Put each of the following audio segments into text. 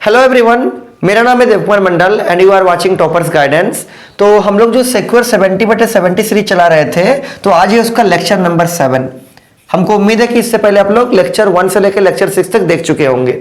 Hello everyone, मेरा नाम है Devkumar Mandal and you are watching toppers guidance. तो हम लोग जो सिक्योर 70/70 सीरीज चला रहे थे, तो आज है उसका लेक्चर नंबर 7। हमको उम्मीद है कि इससे पहले आप लोग लेक्चर 1 से लेकर लेक्चर 6 तक देख चुके होंगे।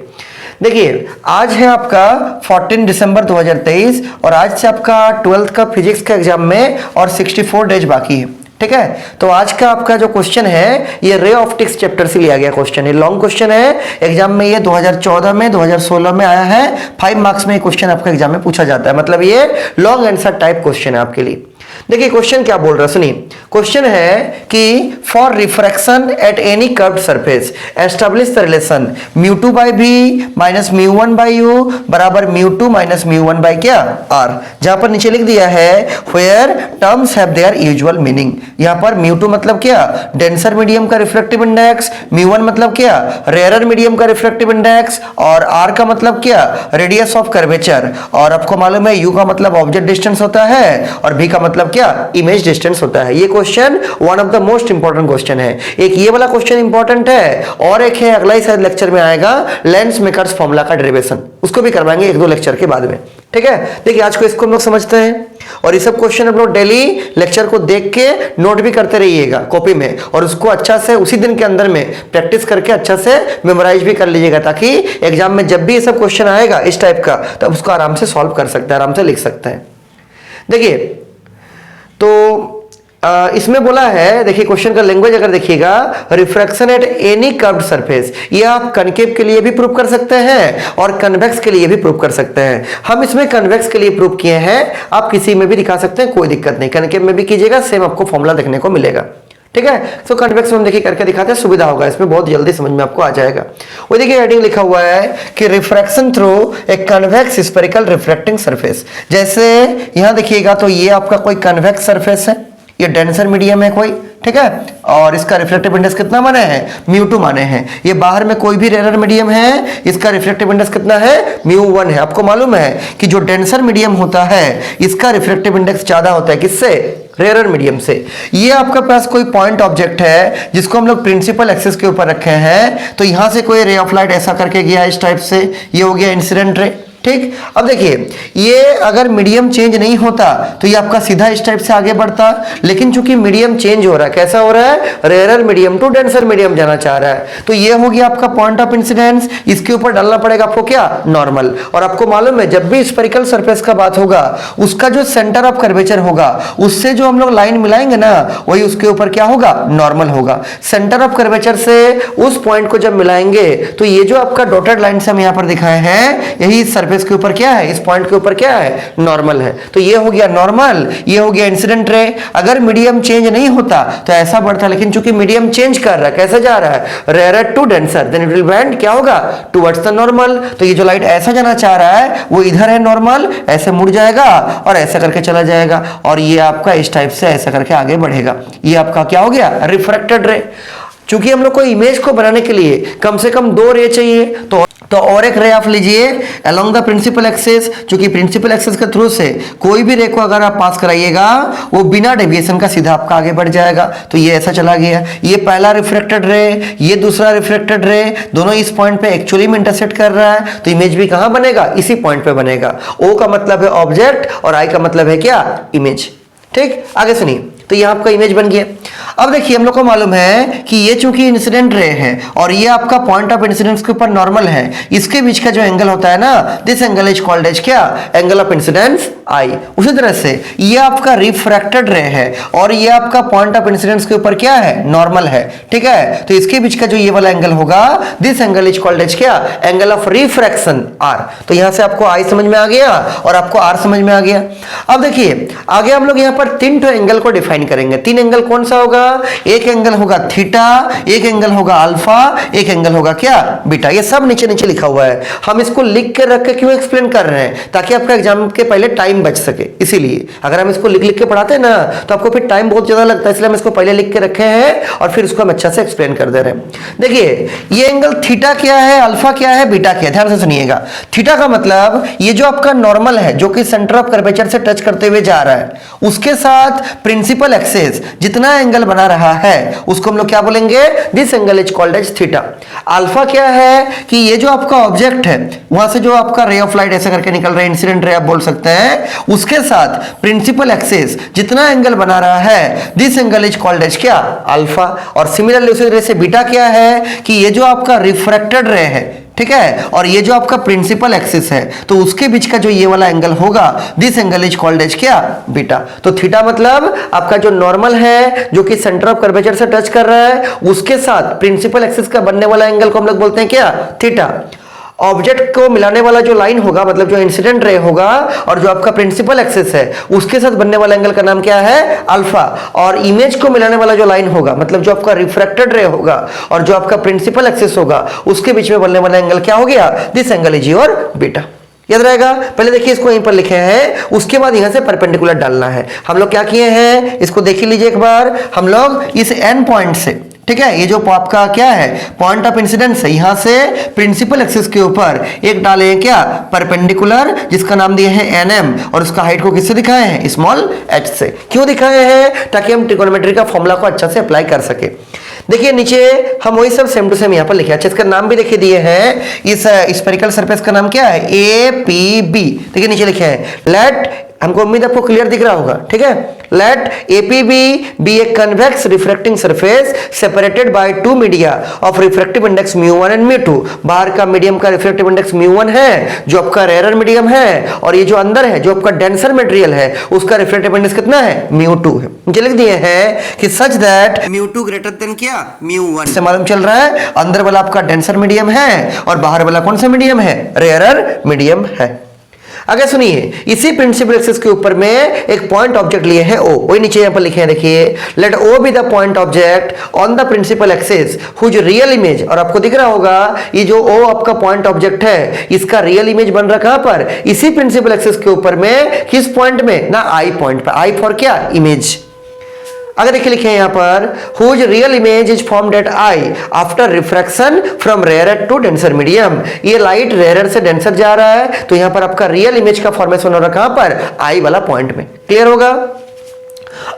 देखिए, आज है आपका 14 दिसंबर 2023 और आज से आपका 12th का फिजिक्स का एग्जाम में और 64 डेज बाकी है। ठीक है, तो आज का आपका जो क्वेश्चन है ये रे ऑप्टिक्स चैप्टर से लिया गया क्वेश्चन है। लॉन्ग क्वेश्चन है, एग्जाम में ये 2014 में 2016 में आया है। 5 मार्क्स में ये क्वेश्चन आपका एग्जाम में पूछा जाता है, मतलब ये लॉन्ग आंसर टाइप क्वेश्चन है आपके लिए। देखिए क्वेश्चन क्या बोल रहा है, सुनिए। क्वेश्चन है कि for refraction at any curved surface establish the relation μ2 by b minus μ1 by u बराबर μ2 माइनस μ1 by क्या r। जहां पर नीचे लिख दिया है where terms have their usual meaning। यहां पर μ2 मतलब क्या, डेंसर मीडियम का रिफ्रैक्टिव इंडेक्स, μ1 मतलब क्या, रेयरर मीडियम का रिफ्रैक्टिव इंडेक्स, और r का मतलब क्या, रेडियस ऑफ कर्वेचर, और आपको मालूम है u का मतलब ऑब्जेक्ट डिस्टेंस होता है और v का मतलब क्या, इमेज डिस्टेंस होता है। ये question one of the most important question है। एक ये वाला क्वेश्चन इंपॉर्टेंट है और एक है अगला ही शायद लेक्चर में आएगा लेंस मेकर्स फॉर्मूला का डेरिवेशन, उसको भी करवाएंगे 1-2 लेक्चर के बाद में। ठीक है, देखिए आज को इसको हम लोग समझते हैं और ये सब क्वेश्चन हम लोग डेली लेक्चर को देख के नोट भी करते रहिएगा कॉपी में, और उसको अच्छा से उसी दिन के अंदर में प्रैक्टिस करके अच्छा से मेमोराइज भी कर लीजिएगा, ताकि एग्जाम में जब भी ये सब क्वेश्चन आएगा इस टाइप का, तब उसको आराम से सॉल्व कर सकते हैं, आराम से लिख सकते हैं। देखिए तो इसमें बोला है, देखिए क्वेश्चन का लैंग्वेज अगर देखिएगा, refraction at any curved surface, ये आप कनकेव के लिए भी प्रूव कर सकते हैं और कन्वेक्स के लिए भी प्रूव कर सकते हैं। हम इसमें कन्वेक्स के लिए प्रूव किए हैं, आप किसी में भी दिखा सकते हैं, कोई दिक्कत नहीं। कनकेव में भी कीजिएगा, सेम आपको फॉर्मूला देखने को मिलेगा। ठीक है, तो कन्वेक्स में हम देखिए करके दिखाते हैं, सुविधा होगा इसमें, बहुत जल्दी समझ में आपको आ जाएगा। वो देखिए हेडिंग लिखा हुआ है कि refraction through a convex spherical refracting surface. जैसे यहां देखिएगा तो ये आपका कोई कन्वेक्स सरफेस है, ये डेंसर मीडियम है कोई, ठीक है, और इसका रिफ्रैक्टिव इंडेक्स कितना माने हैं, μ2 माने हैं। ये बाहर में कोई भी रेयर मीडियम है, इसका रिफ्रैक्टिव इंडेक्स कितना है, μ1 है। आपको मालूम है कि जो डेंसर मीडियम होता है इसका रिफ्रैक्टिव इंडेक्स ज्यादा होता है, किससे, रेयर मीडियम से। ये आपके पास कोई पॉइंट ऑब्जेक्ट है जिसको हम लोग प्रिंसिपल एक्सिस के ऊपर रखे हैं, तो यहां से कोई रे ऑफ लाइट ऐसा करके गया इस टाइप से, ये हो गया इंसिडेंट रे। ठीक, अब देखिए ये अगर मीडियम चेंज नहीं होता तो ये आपका सीधा इस टाइप से आगे बढ़ता, लेकिन चूंकि मीडियम चेंज हो रहा है, कैसा हो रहा है, rarer medium to denser medium जाना चाह रहा है, तो ये हो गया आपका पॉइंट ऑफ इंसिडेंस। इसके ऊपर डालना पड़ेगा आपको क्या, नॉर्मल। और आपको मालूम है जब भी स्फेरिकल सरफेस का बात होगा, उसका जो सेंटर ऑफ कर्वेचर होगा उससे जो हम लोग लाइन मिलाएंगे ना, वही उसके ऊपर क्या होगा, नॉर्मल होगा। सेंटर ऑफ कर्वेचर से उस पॉइंट को जब मिलाएंगे तो ये जो आपका डॉटेड लाइन से हम यहां पर दिखाए हैं, यही सरफेस के ऊपर क्या है, इस पॉइंट के ऊपर क्या है, नॉर्मल है। तो ये हो गया नॉर्मल, ये हो गया इंसिडेंट रे। अगर मीडियम चेंज नहीं होता तो ऐसा बढ़ता, लेकिन चूंकि मीडियम चेंज कर रहा है, कैसे जा रहा है, rare to denser, then it will bend क्या होगा, टुवर्ड्स द नॉर्मल। तो ये जो लाइट ऐसा जाना चाह रहा है वो इधर है नॉर्मल, ऐसे मुड़ जाएगा और ऐसा करके चला जाएगा, और ये आपका इस टाइप से ऐसा करके आगे बढ़ेगा। ये आपका क्या हो गया, रिफ्रैक्टेड रे। चूंकि हम लोग को इमेज को बनाने के लिए कम से कम 2 रे चाहिए, तो और एक रे आप लीजिए अलोंग द प्रिंसिपल एक्सिस। चूंकि प्रिंसिपल एक्सिस के थ्रू से कोई भी रे को अगर आप पास कराइएगा वो बिना डेविएशन का सीधा आपका आगे बढ़ जाएगा। तो ये ऐसा चला गया, ये पहला रिफ्रैक्टेड रे, ये दूसरा रिफ्रैक्टेड रे, दोनों इस पॉइंट पे एक्चुअली में इंटरसेक्ट कर रहा है, तो इमेज भी कहां बनेगा, इसी पॉइंट पे बनेगा। ओ का मतलब है ऑब्जेक्ट और आई का मतलब है क्या, इमेज। ठीक, आगे सुनिए, तो ये आपका इमेज बन गया। अब देखिए हम लोग को मालूम है कि ये चूंकि इंसिडेंट रे है और ये आपका पॉइंट ऑफ इंसिडेंस के ऊपर नॉर्मल है, इसके बीच का जो एंगल होता है ना, this angle is called as क्या, एंगल ऑफ इंसिडेंस आई। उसी तरह से ये आपका रिफ्रैक्टेड रे है और ये आपका पॉइंट ऑफ इंसिडेंस के ऊपर क्या है, नॉर्मल है। ठीक है, तो इसके बीच का जो ये वाला एंगल होगा, this angle is called as क्या, एंगल ऑफ रिफ्रैक्शन आर। तो यहां से आपको आई समझ में आ गया और आपको आर समझ में आ गया। अब देखिए आगे हम लोग यहां पर 3 एंगल को डिफाइन करेंगे। 3 एंगल कौन सा होगा, एक एंगल होगा थीटा, एक एंगल होगा अल्फा, एक एंगल होगा क्या, बीटा। ये सब नीचे नीचे लिखा हुआ है। हम इसको लिख के रख के क्यों एक्सप्लेन कर रहे हैं, ताकि आपका एग्जाम के पहले टाइम टाइम बच सके, इसीलिए अगर हम इसको लिख लिख के पढ़ाते हैं ना तो आपको फिर टाइम बहुत ज्यादा लगता है, इसलिए हम इसको पहले लिख के रखे हैं और फिर इसको हम अच्छा से एक्सप्लेन कर दे रहे हैं। देखिए ये एंगल थीटा क्या है, अल्फा क्या है, बीटा क्या है, ध्यान से सुनिएगा। थीटा का मतलब ये जो आपका नॉर्मल है जो कि सेंटर ऑफ कर्वेचर से टच करते हुए जा रहा है, उसके साथ प्रिंसिपल एक्सिस जितना एंगल बना रहा है उसको हम लोग क्या बोलेंगे, this angle is called as theta. Alpha क्या है कि ये जो आपका ऑब्जेक्ट है वहां से जो आपका रे ऑफ लाइट ऐसे करके निकल रहा है, इंसिडेंट रे आप बोल सकते हैं, उसके साथ प्रिंसिपल एक्सिस जितना एंगल बना रहा है, this angle is called as क्या, अल्फा। और सिमिलरली उसी तरह से बीटा क्या है कि ये जो आपका रिफ्रैक्टेड रे है, ठीक है, और ये जो आपका प्रिंसिपल एक्सिस है तो उसके बीच का जो ये वाला एंगल होगा, this angle is called as क्या, बीटा। तो थीटा मतलब आपका जो नॉर्मल है जो कि सेंटर ऑफ कर्वेचर से टच कर रहा है उसके साथ प्रिंसिपल एक्सिस का बनने वाला एंगल को हम लोग बोलते हैं क्या, थीटा। ऑब्जेक्ट को मिलाने वाला जो लाइन होगा मतलब जो इंसिडेंट रे होगा और जो आपका प्रिंसिपल एक्सिस है उसके साथ बनने वाला एंगल का नाम क्या है, अल्फा। और इमेज को मिलाने वाला जो लाइन होगा मतलब जो आपका रिफ्रैक्टेड रे होगा और जो आपका प्रिंसिपल एक्सिस होगा उसके बीच में बनने वाला एंगल क्या हो गया, this angle is your beta. याद रहेगा। पहले देखिए इसको यहीं पर लिखे हैं, उसके बाद यहां से परपेंडिकुलर डालना है। हम लोग क्या किए हैं इसको देख लीजिए एक बार। हम लोग इस एन पॉइंट से, ठीक है, ये जो आपका क्या है पॉइंट ऑफ इंसिडेंस है, यहां से प्रिंसिपल एक्सिस के ऊपर एक डाले हैं क्या, परपेंडिकुलर, जिसका नाम दिए हैं एनएम, और उसका हाइट को किससे दिखाए हैं, स्मॉल एच से। क्यों दिखाए हैं, ताकि हम ट्रिगोनोमेट्री का फॉर्मूला को अच्छा से अप्लाई कर सके। देखिए नीचे हम वही सब सेम टू सेम यहां पर लिखे। अच्छा इसका नाम भी देखिए दिए हैं, इस स्फेरिकल सरफेस का नाम क्या है, ए पी बी। देखिए नीचे लिखे हैं लेट, हमको उम्मीद आपको क्लियर दिख रहा होगा, ठीक है, let APB be a convex refracting surface separated by two media of refractive index μ1 and μ2। बाहर का मीडियम का रिफ्रैक्टिव इंडेक्स μ1 है जो आपका रेयर मीडियम है, और ये जो अंदर है जो आपका डेंसर मटेरियल है उसका रिफ्रैक्टिव इंडेक्स कितना है, μ2 है। मुझे लिख दिए हैं कि सच दैट μ2 ग्रेटर देन क्या, μ1। से मालूम चल रहा है अंदर वाला आपका डेंसर मीडियम है और बाहर वाला कौन सा मीडियम है, रेयर मीडियम है। अगर सुनिए इसी प्रिंसिपल एक्सिस के ऊपर में एक पॉइंट ऑब्जेक्ट लिए हैं O, वही नीचे यहां पर लिखे हैं देखिए, let O be the point object on the principal axis whose real image, और आपको दिख रहा होगा ये जो O आपका पॉइंट ऑब्जेक्ट है इसका रियल इमेज बन रहा कहां पर, इसी प्रिंसिपल एक्सिस के ऊपर में, किस पॉइंट में ना, I पॉइंट पर। I फॉर क्या, इमेज। अगर देखिए लिखे हैं यहां पर whose real image is formed at I after refraction from rare to denser medium. ये लाइट रेयर से डेंसर जा रहा है तो यहां पर आपका रियल इमेज का फॉर्मेशन हो रहा है कहां पर, आई वाला पॉइंट में। क्लियर होगा।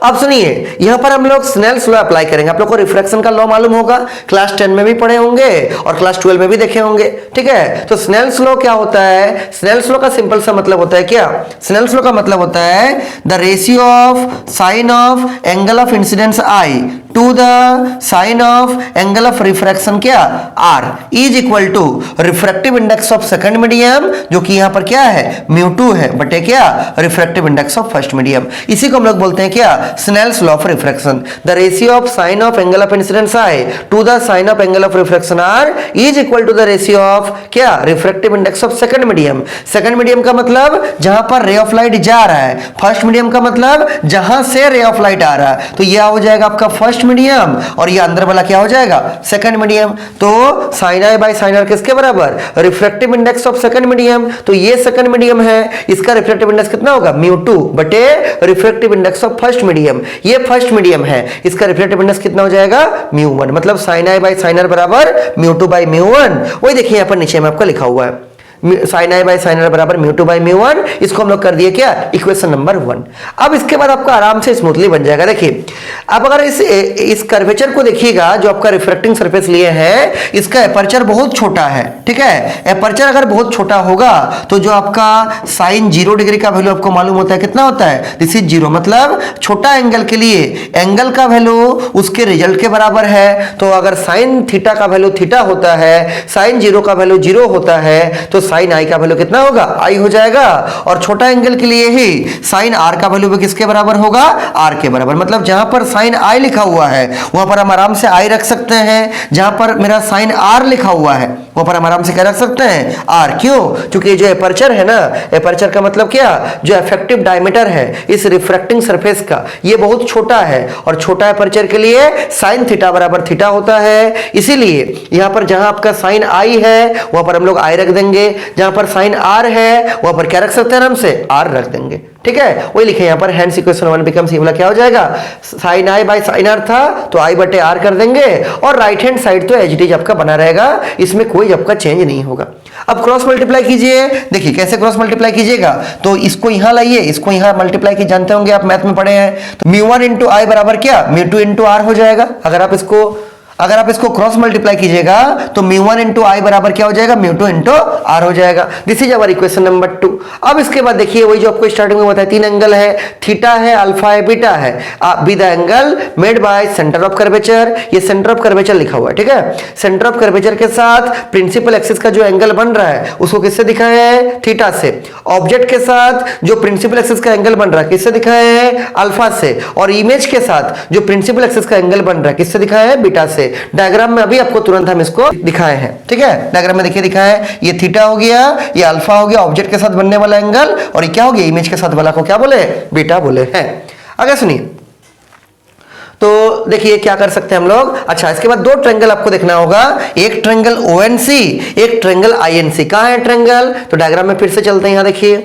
अब सुनिए यहां पर हम लोग स्नेल्स लॉ अप्लाई करेंगे। आप लोग को रिफ्रैक्शन का लॉ मालूम होगा, क्लास 10 में भी पढ़े होंगे और क्लास 12 में भी देखे होंगे, ठीक है। तो स्नेल्स लॉ क्या होता है, स्नेल्स लॉ का सिंपल सा मतलब होता है क्या, स्नेल्स लॉ का मतलब होता है the ratio of sine of angle of incidence i to the sine of angle of refraction क्या, r, is equal to refractive index of second medium जो कि यहां पर क्या है, μ2 है, बटे क्या, refractive index of first medium. इसी को हम लोग बोलते हैं क्या, Snell's law of refraction. The ratio of sine of angle of incidence i to the sine of angle of refraction r is equal to the ratio of क्या, refractive index of second medium. Second medium का मतलब जहां पर ray of light जा रहा है, first medium का मतलब जहां से रे ऑफ लाइट आ रहा है, तो यह हो जाएगा आपका फर्स्ट मीडियम और ये अंदर वाला क्या हो जाएगा, सेकंड मीडियम। तो sine I by sine R किसके बराबर, refractive index of second medium. तो ये सेकंड मीडियम है, इसका रिफ्रैक्टिव इंडेक्स कितना होगा, μ2 बटे refractive index of first medium. ये फर्स्ट मीडियम है, इसका रिफ्रैक्टिव इंडेक्स कितना हो जाएगा, μ1। मतलब sine I by sine R बराबर μ2 बाय μ1। वही देखिए यहां पर नीचे में आपका लिखा हुआ है sine I by sine R बराबर μ2 बाय μ1। इसको हम लोग कर दिए क्या, इक्वेशन नंबर 1। अब इसके बाद आपका आराम से स्मूथली बन जाएगा। देखिए अब अगर इस कर्वेचर को देखिएगा जो आपका रिफ्रैक्टिंग सरफेस लिए है, इसका एपर्चर बहुत छोटा है, ठीक है। एपर्चर अगर बहुत छोटा होगा तो जो आपका साइन 0 डिग्री का वैल्यू आपको मालूम होता है कितना होता है, दिस इज 0। मतलब छोटा एंगल के लिए एंगल का वैल्यू उसके रिजल्ट के बराबर है। तो अगर साइन थीटा का वैल्यू थीटा होता है, साइन 0 का वैल्यू 0 होता है, तो साइन आई का वैल्यू कितना होगा, आई हो जाएगा। और छोटा एंगल के लिए ही साइन आर का वैल्यू भी किसके बराबर होगा, आर के बराबर। मतलब जहां पर साइन आई लिखा हुआ है वहां पर हम आराम से आई रख सकते हैं, जहां पर मेरा साइन आर लिखा हुआ है वहां पर हम आराम से क्या रख सकते हैं, आर। क्यों, क्योंकि जो एपर्चर है ना, एपर्चर का मतलब क्या, जो इफेक्टिव डायमीटर है इस रिफ्रैक्टिंग सरफेस का, ये बहुत छोटा है और छोटा एपर्चर के लिए साइन थीटा बराबर थीटा होता है। इसीलिए यहां पर जहां आपका साइन आई है वहां पर हम लोग आई रख देंगे जहां पर साइन आर है वहां पर क्या रख सकते हैं आराम से, आर रख देंगे। ठीक है, वही लिखे यहाँ पर, हेंस इक्वेशन 1 बिकम्स, ये वाला क्या हो जाएगा, sine I by sine R था तो आई बटे आर कर देंगे, और राइट हैंड साइड तो एज इट इज आपका बना रहेगा, इसमें कोई आपका चेंज नहीं होगा। अब क्रॉस मल्टीप्लाई कीजिए, देखिए कैसे क्रॉस मल्टीप्लाई कीजिएगा, तो इसको यहां लाइए, इसको यहां मल्टीप्लाई की, जानते होंगे आप मैथ में पढ़े हैं, तो म्यू1 इंटू आई बराबर क्या, म्यू2 इंटू आर हो जाएगा। अगर आप इसको क्रॉस मल्टीप्लाई कीजिएगा तो म्यू1 इंटू आई बराबर क्या हो जाएगा, म्यू2 इंटू आर हो जाएगा। This is our equation number 2। अब इसके बाद देखिए वही जो आपको स्टार्टिंग में बताया, तीन एंगल है, थीटा है, अल्फा है, बीटा है, be the angle made by centre of curvature, ये सेंटर ऑफ कर्वेचर लिखा हुआ है। ठीक है, सेंटर ऑफ कर्वेचर के साथ प्रिंसिपल एक्सिस का जो एंगल बन रहा है उसको किससे दिखाया है, थीटा से। ऑब्जेक्ट के साथ जो प्रिंसिपल एक्सिस का एंगल बन रहा है किससे दिखाया है, अल्फा से। और इमेज के साथ जो प्रिंसिपल एक्सिस का एंगल बन रहा है किससे दिखाया है, बीटा से। डायग्राम में अभी आपको तुरंत हम इसको दिखाए हैं। ठीक है, डायग्राम में देखिए दिखाया है, ये थीटा हो गया, ये अल्फा हो गया ऑब्जेक्ट के साथ बनने वाला एंगल, और ये क्या हो गया, इमेज के साथ वाला को क्या बोले, बीटा बोले हैं। आगे सुनिए, तो देखिए क्या कर सकते हैं हम लोग। अच्छा, इसके बाद दो ट्रायंगल आपको देखना होगा, एक ट्रायंगल ONC, एक ट्रायंगल INC। कहां है ट्रायंगल, तो डायग्राम में फिर से चलते हैं, यहां देखिए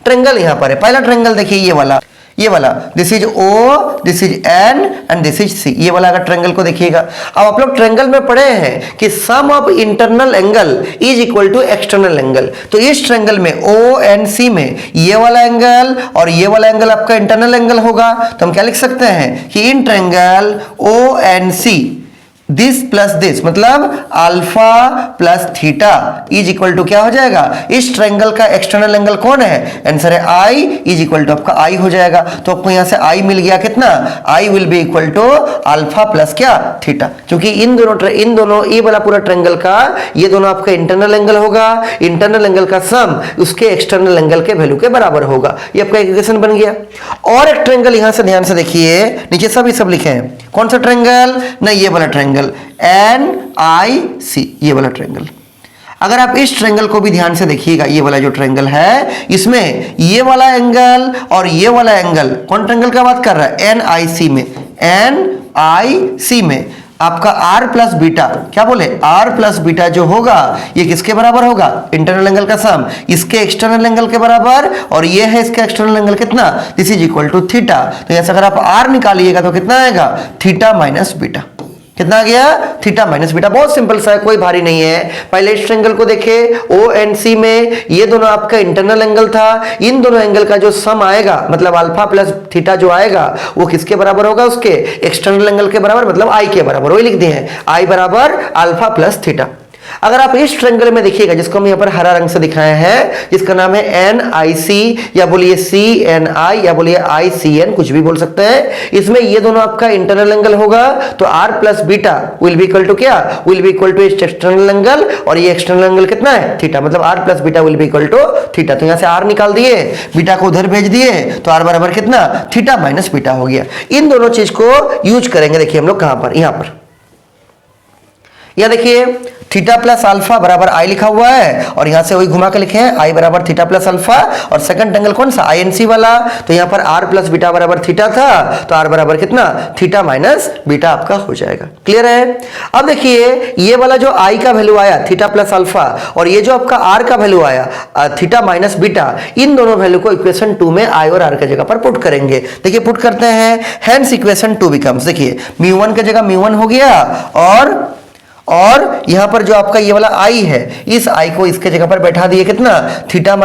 ट्रायंगल यहां पर है। पहला ट्रायंगल देखिए ये वाला this is O, this is N and this is C, ये वाला अगर ट्रायंगल को देखिएगा। अब आप लोग ट्रायंगल में पढ़े हैं कि sum of internal angle is equal to external angle, तो इस ट्रायंगल में ONC में ये वाला एंगल और ये वाला एंगल आपका इंटरनल एंगल होगा, तो हम क्या लिख सकते हैं कि in triangle ONC this plus this मतलब alpha plus theta is equal to क्या हो जाएगा, इस ट्रायंगल का एक्सटर्नल एंगल कौन है, आंसर है आई, इज इक्वल टू आपका आई हो जाएगा। तो आपको यहां से आई मिल गया कितना, I will be equal to alpha plus क्या, थीटा। क्योंकि इन दोनों ये वाला पूरा ट्रायंगल का ये दोनों आपका इंटरनल एंगल होगा, इंटरनल एंगल का सम उसके एक्सटर्नल एंगल के वैल्यू के बराबर होगा। ये आपका इक्वेशन बन गया। और एक ट्रायंगल यहां से ध्यान से देखिए, नीचे सब लिखे हैं, कौन सा ट्रायंगल, नहीं ये वाला ट्रायंगल NIC, ये वाला ट्रायंगल। अगर आप इस ट्रायंगल को भी ध्यान से देखिएगा, ये वाला जो ट्रायंगल है इसमें ये वाला एंगल और ये वाला एंगल कौन ट्रायंगल का बात कर रहा है, NIC में, NIC में आपका R प्लस बीटा, क्या बोले, R प्लस बीटा जो होगा ये किसके बराबर होगा, इंटरनल एंगल का सम इसके एक्सटर्नल एंगल के बराबर, और ये है इसका एक्सटर्नल एंगल कितना, this is equal to theta. तो ऐसे अगर आप R निकालिएगा तो कितना आएगा, थीटा माइनस बीटा। कितना आ गया, थीटा माइनस बीटा। बहुत सिंपल सा है, कोई भारी नहीं है। पहले इस ट्रायंगल को देखे ONC में ये दोनों आपका इंटरनल एंगल था, इन दोनों एंगल का जो सम आएगा मतलब अल्फा प्लस थीटा जो आएगा वो किसके बराबर होगा, उसके एक्सटर्नल एंगल के बराबर, मतलब आई के बराबर। वही लिख दिए हैं, आई बराबर अल्फा प्लस थीटा। अगर आप इस ट्रायंगल में देखिएगा जिसको हम यहाँ पर हरा रंग से दिखाए हैं, जिसका नाम है NIC या बोलिए CNI या बोलिए ICN, कुछ भी बोल सकते हैं, इसमें ये दोनों आपका इंटरनल एंगल होगा, तो R plus beta will be equal to क्या, will be equal to external angle, और ये एक्सटर्नल एंगल कितना है, थीटा, मतलब R plus beta will be equal to theta. तो यहाँ से R निकाल दिए, बीटा को उधर भेज दिए, तो R बराबर कितना, थीटा माइनस बीटा हो गया। इन दोनों चीज को यूज करेंगे, देखिए हम लोग कहां पर, यहां पर, यह देखिए थीटा प्लस अल्फा बराबर आई लिखा हुआ है, और यहां से वही घुमा के लिखे हैं, आई बराबर थीटा प्लस अल्फा, और सेकंड एंगल कौन सा, INC वाला, तो यहां पर R प्लस बीटा बराबर थीटा था, तो R बराबर कितना, थीटा माइनस बीटा आपका हो जाएगा। क्लियर है। अब देखिए ये वाला जो I का वैल्यू आया थीटा प्लस अल्फा, और ये जो आपका R का वैल्यू आया थीटा माइनस बीटा, इन दोनों वैल्यू को इक्वेशन 2 में I और R की जगह पर पुट करेंगे। देखिए पुट करते हैं, हेंस इक्वेशन 2 बिकम्स, देखिए म्यू1 की जगह म्यू1 हो गया, और यहां पर जो आपका ये वाला आई है, इस आई को इसके जगह पर बैठा दिए, कितना, थीटा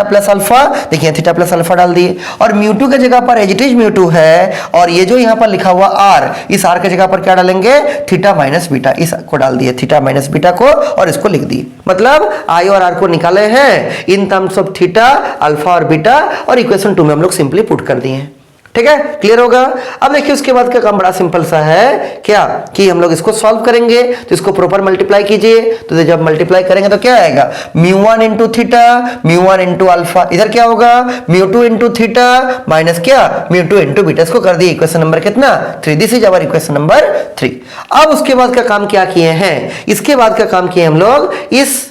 प्लस अल्फा, देखिए थीटा प्लस अल्फा डाल दिए, और म्यू2 के जगह पर एज इट इज म्यू2 है, और ये जो यहां पर लिखा हुआ R, इस R के जगह पर क्या डालेंगे, थीटा माइनस बीटा, इस को डाल दिए, थीटा माइनस बीटा को, और इसको लिख दिए। मतलब आई और R को निकाले हैं in terms of theta, alpha और बीटा, और इक्वेशन 2 में हम लोग सिंपली पुट कर दिए हैं। ठीक है, क्लियर होगा। अब देखिए उसके बाद का काम बड़ा सिंपल सा है, क्या कि हम लोग इसको सॉल्व करेंगे, तो इसको प्रॉपर मल्टीप्लाई कीजिए, तो जब मल्टीप्लाई करेंगे तो क्या आएगा, म्यू1 इंटू थीटा, म्यू1 इंटू अल्फा, इधर क्या होगा, म्यू2 इंटू थीटा माइनस क्या, म्यू2 इंटू बीटा। इसको कर दिए इक्वेशन नंबर कितना, 3। This is our equation number 3। अब उसके बाद का काम क्या किए हैं, इसके बाद का काम किए हम लोग, इस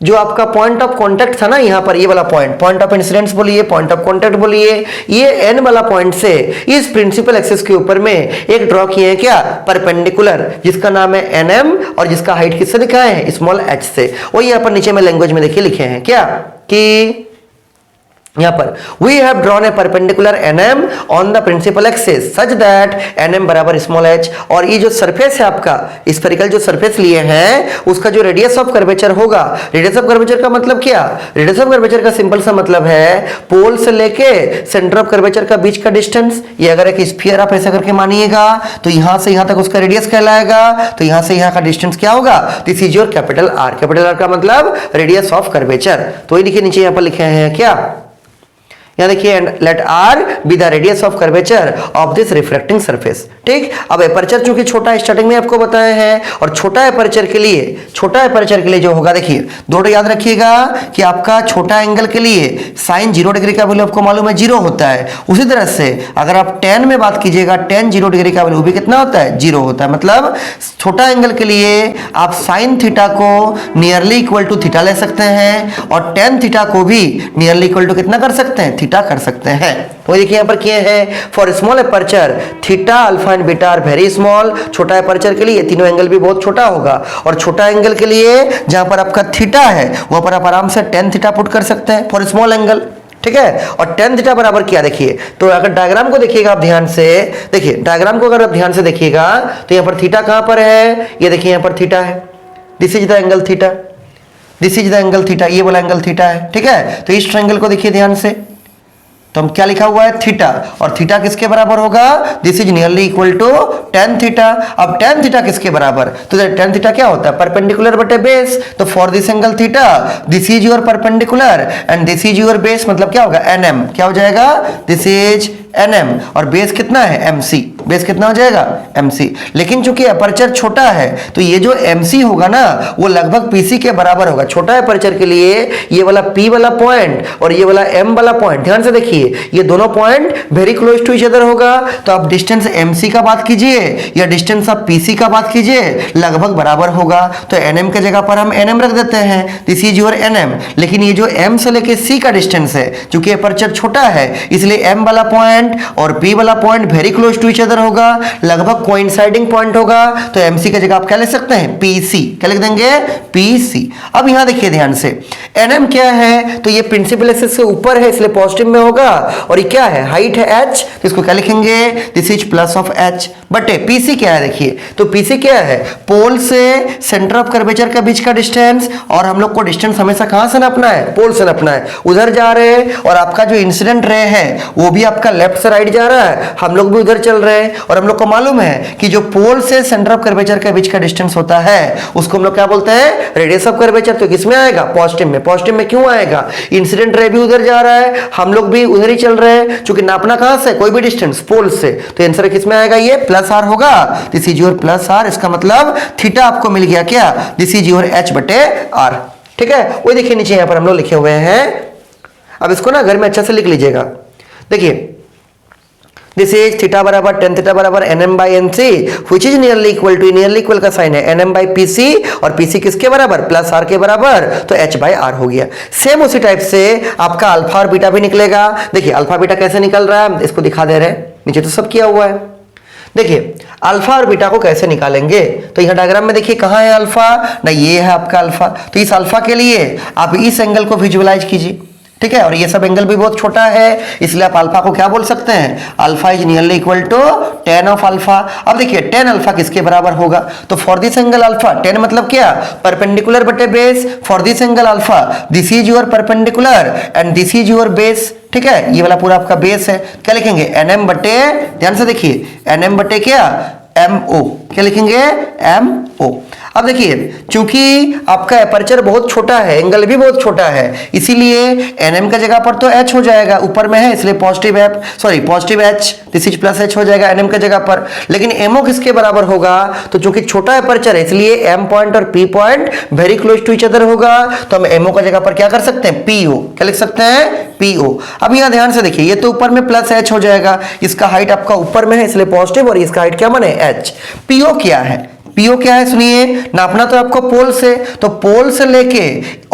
जो आपका पॉइंट ऑफ कांटेक्ट था ना यहाँ पर, ये वाला पॉइंट ऑफ इंसिडेंस बोलिए, पॉइंट ऑफ कांटेक्ट बोलिए, ये एन वाला पॉइंट से इस प्रिंसिपल एक्सिस के ऊपर में एक ड्रॉ किए हैं क्या, परपेंडिकुलर, जिसका नाम है एनएम और जिसका हाइट किससे दिखाए हैं, स्मॉल एच से। और यहाँ पर नीचे में लैंग्वेज में देखिए लिखे हैं क्या कि यहां पर we have drawn a perpendicular NM on the principal axis such that NM बराबर स्मॉल एच। और ये जो सरफेस है आपका स्फेरिकल जो सरफेस लिए हैं उसका जो रेडियस ऑफ कर्वेचर होगा, रेडियस ऑफ कर्वेचर का मतलब क्या, रेडियस ऑफ कर्वेचर का सिंपल सा मतलब है पोल से लेके सेंटर ऑफ कर्वेचर का बीच का डिस्टेंस। ये अगर एक स्फीयर आप ऐसा करके मानिएगा तो यहां से यहां तक उसका रेडियस कहलाएगा, तो यहां से यहां का डिस्टेंस क्या होगा, this is your capital R. Capital R का मतलब रेडियस ऑफ कर्वेचर। तो ये देखिए नीचे यहां पर लिखे हैं क्या, यहां देखिए let R be the radius of curvature of this reflecting surface. ठीक, अब एपर्चर चूंकि छोटा स्टार्टिंग में आपको बताए हैं, और छोटा एपर्चर के लिए जो होगा देखिए दो याद रखिएगा कि आपका छोटा एंगल के लिए साइन 0 डिग्री का वैल्यू आपको मालूम है 0 होता है। उसी तरह से अगर आप tan में बात कीजिएगा, tan 0 डिग्री का वैल्यू भी कितना होता है, 0 होता है। मतलब छोटा एंगल के लिए आप साइन थीटा को नियरली इक्वल टू थीटा ले सकते हैं और tan थीटा को भी नियरली इक्वल टू कितना कर सकते हैं, थीटा कर सकते हैं। तो देखिए यहां पर किए हैं for small aperture theta alpha and beta are very small. छोटा एपर्चर के लिए तीनों एंगल भी बहुत छोटा होगा, और छोटा एंगल के लिए जहां पर आपका थीटा है वहां पर आप आराम से tan थीटा पुट कर सकते हैं फॉर स्मॉल एंगल। ठीक है, और tan थीटा बराबर क्या, देखिए तो अगर डायग्राम को देखिएगा आप ध्यान से, देखिए डायग्राम को अगर आप ध्यान से देखिएगा तो यहां पर थीटा कहां पर है, ये देखिए यहां पर थीटा है, this is the angle theta, this is the angle theta, ये वाला एंगल थीटा है। ठीक है, तो इस ट्रायंगल को देखिए ध्यान से, तो हम क्या लिखा हुआ है, थीटा, और थीटा किसके बराबर होगा, this is nearly equal to tan theta. अब tan थीटा किसके बराबर, तो tan थीटा क्या होता है, परपेंडिकुलर बटे बेस। तो for this angle theta this is your perpendicular and this is your base, मतलब क्या होगा, nm, क्या हो जाएगा, दिस इज nm, और बेस कितना है, mc, बेस कितना हो जाएगा, mc। लेकिन चूंकि अपर्चर छोटा है तो ये जो mc होगा ना वो लगभग pc के बराबर होगा। छोटा अपर्चर के लिए ये वाला p वाला पॉइंट और ये वाला m वाला पॉइंट, ध्यान से देखिए ये दोनों point very close to each other होगा। तो आप डिस्टेंस mc का बात कीजिए या डिस्टेंस ऑफ pc का बात कीजिए, लगभग बराबर होगा। तो nm के जगह पर हम nm रख देते हैं, दिस इज योर nm। लेकिन ये जो m से लेके c का डिस्टेंस है, चूंकि अपर्चर छोटा है इसलिए m वाला पॉइंट और p वाला point very close to each other होगा, लगभग कोइंसाइडिंग पॉइंट होगा। तो mc की जगह आप क्या ले सकते हैं, pc, क्या लिख देंगे, pc। अब यहां देखिए ध्यान से, nm क्या है, तो ये प्रिंसिपल एक्सिस से ऊपर है इसलिए पॉजिटिव में होगा, और ये क्या है, हाइट है h, तो इसको क्या लिखेंगे, this is plus of h बटे pc क्या है, देखिए तो pc क्या है, पोल से सेंटर ऑफ कर्वेचर के बीच का डिस्टेंस, और हम लोग को डिस्टेंस हमेशा कहां से नापना है, पोल से नापना है। उधर जा रहे हैं और आपका जो इंसिडेंट रे है वो भी आपका लेफ्ट से राइट जा रहा है, हम लोग भी उधर चल रहे हैं, और हम लोग को मालूम है कि जो पोल से सेंटर ऑफ कर्वेचर के बीच का डिस्टेंस होता है उसको हम लोग क्या बोलते हैं, रेडियस ऑफ कर्वेचर। तो किसमें आएगा, पॉजिटिव में। पॉजिटिव में क्यों आएगा, इंसिडेंट रे भी उधर जा रहा है, हम लोग भी उधर ही चल रहे हैं, क्योंकि नापना कहां से, कोई भी डिस्टेंस पोल से। तो आंसर किसमें आएगा, ये प्लस आर होगा, this is your plus R. इसका मतलब थीटा आपको मिल गया क्या, दिस इज योर एच बटे आर। ठीक है, वो देखिए नीचे यहां पर हम लोग लिखे हुए हैं, अब इसको ना घर में अच्छा से लिख लीजिएगा। देखिए दिस इज थीटा बराबर tan थीटा बराबर nm by nc which is nearly equal to, nearly equal का साइन है nm बाई pc, और pc किसके बराबर, प्लस r के बराबर, तो h बाई r हो गया। सेम उसी टाइप से आपका अल्फा और बीटा भी निकलेगा। देखिए अल्फा बीटा कैसे निकल रहा है, इसको दिखा दे रहे हैं, नीचे तो सब किया हुआ है। देखिए अल्फा और बीटा को कैसे निकालेंगे, तो यहां डायग्राम में देखिए कहां है अल्फा, ना ये है आपका अल्फा। तो इस अल्फा के लिए आप इस एंगल को विजुअलाइज कीजिए, ठीक है, और ये सब एंगल भी बहुत छोटा है इसलिए आप अल्फा को क्या बोल सकते हैं, alpha is nearly equal to tan of alpha. अब देखिए tan अल्फा किसके बराबर होगा, तो for this angle alpha, tan मतलब क्या, परपेंडिकुलर बटे base, for this angle alpha this is your perpendicular and this is your base. ठीक है, ये वाला पूरा आपका बेस है, क्या लिखेंगे, nm बटे, ध्यान से देखिए nm बटे क्या, mo, क्या लिखेंगे, mo। अब देखिए चूंकि आपका एपर्चर बहुत छोटा है, एंगल भी बहुत छोटा है, इसीलिए nm का जगह पर तो h हो जाएगा, ऊपर में है इसलिए positive h, this is plus h हो जाएगा nm का जगह पर। लेकिन mo किसके बराबर होगा, तो चूंकि छोटा एपर्चर है इसलिए m पॉइंट और p point very close to each other होगा, तो हम mo का जगह पर क्या कर सकते हैं, po, क्या लिख सकते हैं, po। अब यहां ध्यान से देखिए, ये तो ऊपर में प्लस h हो जाएगा, इसका हाइट आपका ऊपर में है इसलिए पॉजिटिव, और इसका हाइट क्या बने, h। po क्या है, पीओ क्या है सुनिए, नापना तो आपको पोल से, तो पोल से लेके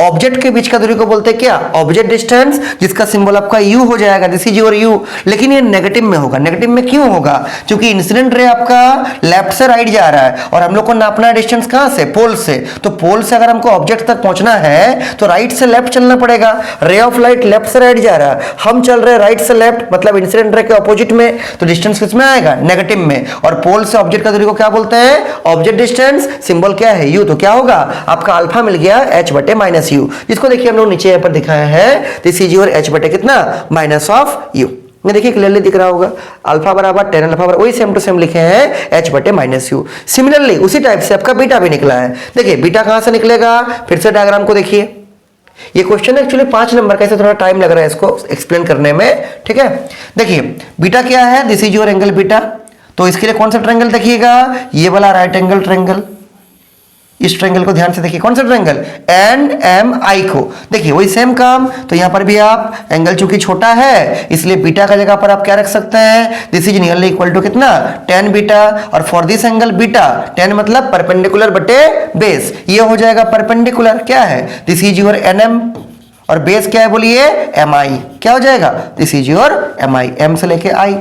ऑब्जेक्ट के बीच का दूरी को बोलते हैं क्या, ऑब्जेक्ट डिस्टेंस, जिसका सिंबल आपका यू हो जाएगा, दिस इज योर यू। लेकिन ये नेगेटिव में होगा। नेगेटिव में क्यों होगा, क्योंकि इंसिडेंट रे आपका लेफ्ट से राइट जा रहा है और हम लोग को नापना है डिस्टेंस कहां से, पोल से। तो पोल से अगर हमको ऑब्जेक्ट तक पहुंचना है तो राइट से लेफ्ट चलना पड़ेगा। रे ऑफ लाइट लेफ्ट से राइट जा रहा है, हम चल रहे हैं राइट से लेफ्ट, मतलब इंसिडेंट रे के ऑपोजिट में, तो डिस्टेंस किसमें आएगा, नेगेटिव में। और पोल से ऑब्जेक्ट का दूरी को क्या बोलते हैं, ऑब्जेक्ट डिस्टेंस, सिंबल क्या है, यू। तो क्या होगा आपका अल्फा मिल गया h बटे माइनस यू, जिसको देखिए हम लोग नीचे यहाँ पर दिखाया है, दिस इज योर h बटे कितना, माइनस ऑफ यू। मैं देखिए क्लियरली दिख रहा होगा, अल्फा बराबर टेन अल्फा बराबर, वही सेम टू सेम लिखे हैं h बटे माइनस यू। सिमिलरली उसी टाइप से आपका बीटा भी निकला है। देखिए बीटा कहां से निकलेगा, फिर से डायग्राम को देखिए। ये क्वेश्चन एक्चुअली 5 नंबर का, इसे थोड़ा टाइम लग रहा है इसको एक्सप्लेन करने में, ठीक है। देखिए बीटा क्या है, this is your angle beta. तो इसके लिए कौन सा ट्रायंगल देखिएगा, ये वाला राइट एंगल ट्रायंगल। इस ट्रायंगल को ध्यान से देखिए, कौन सा ट्रायंगल, एन एम आई को। देखिए वही सेम काम, तो यहां पर भी आप एंगल चूंकि छोटा है इसलिए बीटा का जगह पर आप क्या रख सकते हैं, this is nearly equal to कितना, टेन बीटा। और for this angle beta, tan मतलब परपेंडिकुलर बटे बेस, ये हो जाएगा परपेंडिकुलर, क्या है, this is your N M, और बेस क्या है बोलिए, एम आई। क्या हो जाएगा, this is your M I, M से लेके आई।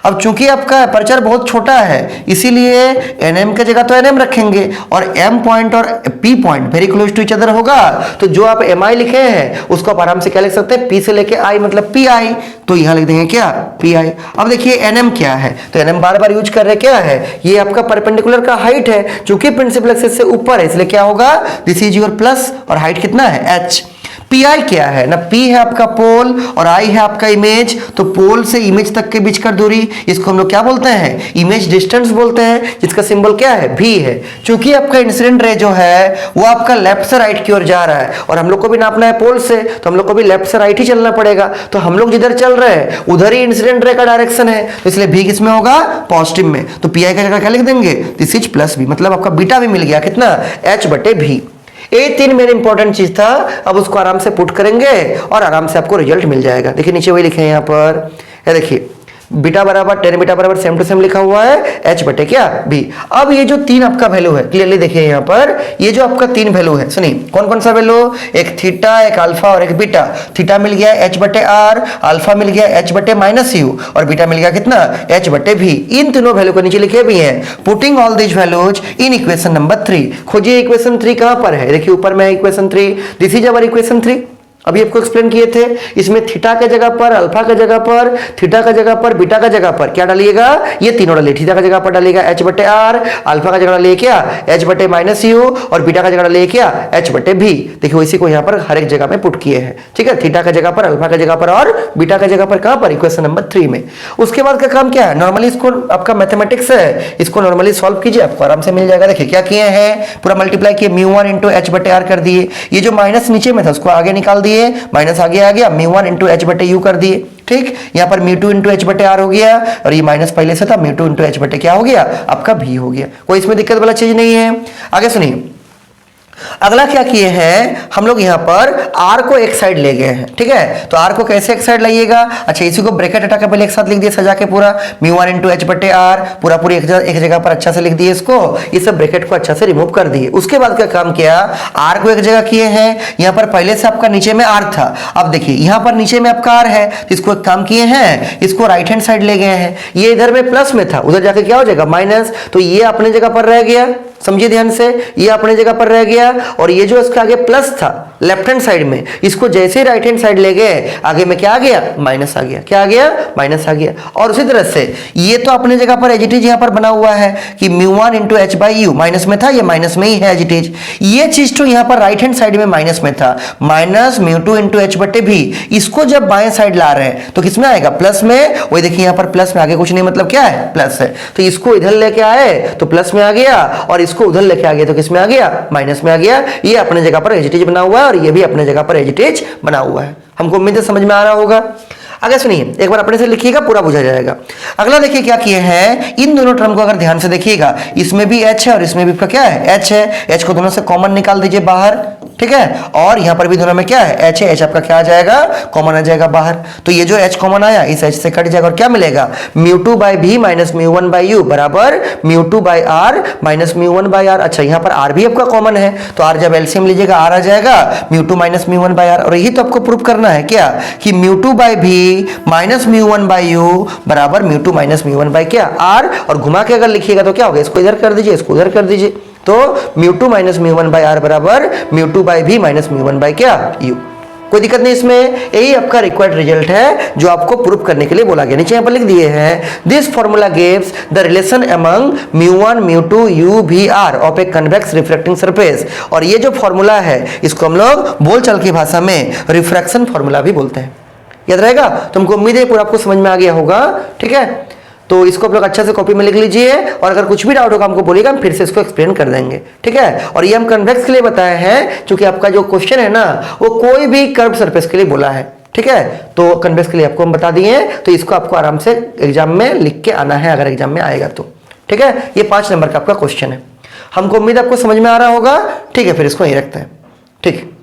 अब चूंकि आपका अपर्चर बहुत छोटा है इसीलिए एनएम की जगह तो एनएम रखेंगे, और एम पॉइंट और P point very close to each other होगा, तो जो आप एम आई लिखे हैं उसको आप आराम से क्या लिख सकते हैं, पी से लेके आई मतलब पी आई, तो यहां लिख देंगे क्या, पी आई। अब देखिए एनएम क्या है, तो एनएम बार बार यूज कर रहे क्या है, ये आपका परपेंडिकुलर का हाइट है, चूंकि प्रिंसिपल एक्सिस से ऊपर है इसलिए क्या होगा, दिस इज योर प्लस, और हाइट कितना है, एच। पी आई क्या है ना, पी है आपका पोल और आई है आपका इमेज, तो पोल से इमेज तक के बीच का दूरी, इसको हम लोग क्या बोलते हैं, इमेज डिस्टेंस बोलते हैं, जिसका सिंबल क्या है, भी है। चूंकि आपका इंसिडेंट रे जो है वो आपका लेफ्ट से राइट की ओर जा रहा है और हम लोग को भी नापना है पोल से, तो हम लोग को भी लेफ्ट से राइट ही चलना पड़ेगा, तो हम लोग जिधर चल रहे हैं उधर ही इंसिडेंट रे का डायरेक्शन है, तो इसलिए भी किसमें होगा, पॉजिटिव में। तो पी आई का जगह क्या लिख देंगे, दिस इज प्लस भी, मतलब आपका बीटा भी मिल गया कितना, एच बटे भी। ये 3 मेन इंपॉर्टेंट चीज था, अब उसको आराम से पुट करेंगे और आराम से आपको रिजल्ट मिल जाएगा। देखिए नीचे वही लिखे हैं यहाँ पर, ये देखिए बीटा बराबर टेन बीटा बराबर सेम टू सेम लिखा हुआ है, एच बटे क्या, बी। अब ये जो 3 आपका वैल्यू है, क्लियरली देखिए यहाँ पर, ये जो आपका 3 वैल्यू है, सुनिए कौन कौन सा वैल्यू, एक थीटा, एक अल्फा और एक बीटा। थीटा मिल गया एच बटे आर, अल्फा मिल गया एच बटे माइनस यू, और बीटा मिल गया कितना, एच बटे भी। इन तीनों वैल्यू को नीचे लिखे भी हैं, putting all these values in equation number 3। खोजिए इक्वेशन 3 कहां पर है, देखिए ऊपर में equation 3, this is our equation 3। अभी आपको एक्सप्लेन किए थे, इसमें थीटा के जगह पर, अल्फा के जगह पर, थीटा का जगह पर, बीटा का जगह पर क्या डालिएगा, ये तीनों डालिए। थीटा का जगह पर डालिएगा एच बटे आर, अल्फा का जगह डालिए क्या, एच बटे माइनस यू, और बीटा का जगह डालिए क्या, एच बटे भी। देखिए इसी को यहाँ पर हर एक जगह में पुट किए हैं, ठीक है, थीटा का जगह पर, अल्फा का जगह पर और बीटा का जगह पर, कहां पर, इक्वेशन नंबर 3 में। उसके बाद का काम क्या है, नॉर्मली इसको आपका मैथमेटिक्स है, इसको नॉर्मली सॉल्व कीजिए, आपको आराम से मिल जाएगा। देखिए क्या किए हैं, पूरा मल्टीप्लाई किए, म्यू1 इंटू एच बटे आर कर दिए, ये जो माइनस नीचे में था उसको आगे निकाल दिए, माइनस आ गया, म्यू1 इंटू एच बटे यू कर दिए, ठीक। यहाँ पर म्यू2 इंटू एच बटे आर हो गया, और ये माइनस पहले से था, म्यू2 इंटू एच बटे क्या हो गया, आपका भी हो गया। कोई इसमें दिक्कत वाला चीज नहीं है। आगे सुनिए, अगला क्या किए हैं हम लोग, यहाँ पर r को एक साइड ले गए हैं, ठीक है। तो r को कैसे एक साइड लाइएगा, अच्छा इसी को ब्रैकेट हटा के पहले एक साथ लिख दिए सजा के पूरा, म्यू1 इंटू एच बटे आर, पूरा पूरी एक जगह पर अच्छा से लिख दिए इसको, ये सब ब्रैकेट को अच्छा से रिमूव कर दिए। उसके बाद क्या काम किया, r को एक जगह किए हैं, यहाँ पर पहले से आपका नीचे में r था, अब देखिए यहाँ पर नीचे में आपका r है, तो इसको एक काम किए हैं, इसको राइट हैंड साइड ले गए हैं, ये इधर में प्लस में था, उधर जाके क्या हो जाएगा माइनस, तो ये अपने जगह पर रह गया, समझिए ध्यान से, ये अपने जगह पर रह गया, और ये जो इसके आगे प्लस था लेफ्ट हैंड साइड में, इसको जैसे ही राइट हैंड साइड ले गए आगे में क्या आ गया, माइनस आ गया, क्या आ गया, माइनस आ गया। और उसी तरह से ये तो अपने जगह पर एज इट इज यहाँ पर बना हुआ है कि mu one into h by u, minus में था, ये माइनस में ही है एज इट इज। ये चीज तो यहाँ पर राइट हैंड साइड में माइनस में था, माइनस म्यू2 इंटू एच बटे भी, इसको जब बाएं साइड ला रहे हैं तो किसमें आएगा, प्लस में। वही देखिए यहाँ पर प्लस में, आगे कुछ नहीं मतलब क्या है, प्लस है, तो इसको इधर लेके आए तो प्लस में आ गया, और इसको उधर लेके आ गया तो किसमें आ गया, माइनस में आ गया। ये अपने जगह पर एज इट इज बना हुआ है, और ये भी अपने जगह पर एज इट इज बना हुआ है। हमको उम्मीद है समझ में आ रहा होगा। आगे सुनिए, एक बार अपने से लिखिएगा, पूरा बुझा जाएगा। अगला देखिए क्या किए हैं, इन दोनों टर्म को अगर ध्यान से देखिएगा, इसमें भी h है और इसमें भी क्या है, h है, h को दोनों से कॉमन निकाल दीजिए बाहर, ठीक है। और यहां पर भी दोनों में क्या है, एच है, एच आपका क्या आ जाएगा, कॉमन आ जाएगा बाहर। तो ये जो एच कॉमन आया इस एच से कट जाएगा और क्या मिलेगा, mu two by v minus mu one by u बराबर mu two by r minus mu one by r. अच्छा यहां पर आर भी आपका कॉमन है, तो आर जब एलसीएम लीजिएगा आर आ जाएगा म्यू2 माइनस म्यू1 बाई आर। और यही तो आपको प्रूव करना है क्या, कि म्यू2 by v minus mu one by u बराबर म्यू2 माइनस म्यू1 बाई क्या, आर। और घुमा के अगर लिखिएगा तो क्या होगा, इसको इधर कर दीजिए, इसको उधर कर दीजिए, तो म्यू2 माइनस म्यू1 बाई आर बराबर mu two by v minus mu one by क्या, यू। कोई दिक्कत नहीं इसमें, यही आपका रिक्वायर्ड रिजल्ट है जो आपको प्रूफ करने के लिए बोला गया। नीचे यहां पर लिख दिए हैं, this formula gives the relation among mu one mu two u v r of a convex refracting surface. और ये जो फॉर्मूला है इसको हम लोग बोलचाल की भाषा में रिफ्रैक्शन फॉर्मूला भी बोलते हैं। याद रहेगा, तुमको उम्मीद है पूरा आपको समझ में आ गया होगा, ठीक है। तो इसको आप लोग अच्छा से कॉपी में लिख लीजिए, और अगर कुछ भी डाउट होगा हमको बोलिएगा, हम फिर से इसको एक्सप्लेन कर देंगे, ठीक है। और ये हम कन्वेक्स के लिए बताए हैं क्योंकि आपका जो क्वेश्चन है ना वो कोई भी कर्व सरफेस के लिए बोला है, ठीक है। तो कन्वेक्स के लिए आपको हम बता दिए, तो इसको आपको आराम से एग्जाम में लिख के आना है अगर एग्जाम में आएगा तो, ठीक है। ये 5 नंबर का आपका क्वेश्चन है। हमको उम्मीद आपको समझ में आ रहा होगा, ठीक है। फिर इसको यहीं रखते हैं, ठीक है।